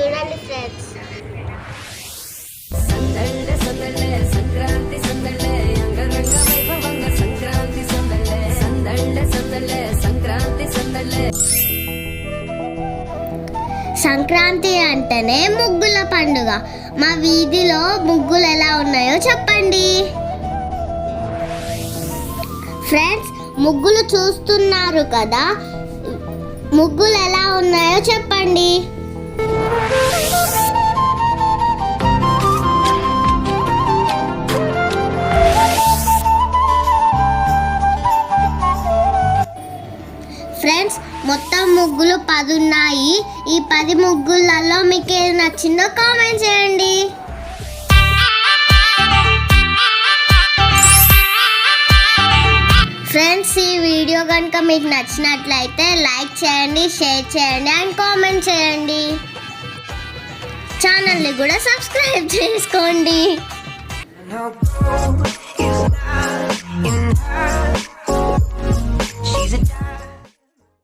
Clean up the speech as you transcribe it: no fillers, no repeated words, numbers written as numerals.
చూడండి ఫ్రెండ్స్. సంక్రాంతి అంటేనే ముగ్గుల పండుగ. మా వీధిలో ముగ్గులు ఎలా ఉన్నాయో చెప్పండి ఫ్రెండ్స్. ముగ్గులు చూస్తున్నారు కదా, ముగ్గులు ఎలా ఉన్నాయో చెప్పండి. ఫ్రెండ్స్, మొత్తం ముగ్గులు 10 ఉన్నాయి. ఈ 10 ముగ్గులలో మీకు ఏది నచ్చిందో కామెంట్ చేయండి. ఫ్రెండ్స్, ఈ వీడియో కనుక మీకు నచ్చినట్లయితే లైక్ చేయండి, షేర్ చేయండి అండ్ కామెంట్ చేయండి. ఛానల్ని కూడా సబ్స్క్రైబ్ చేసుకోండి.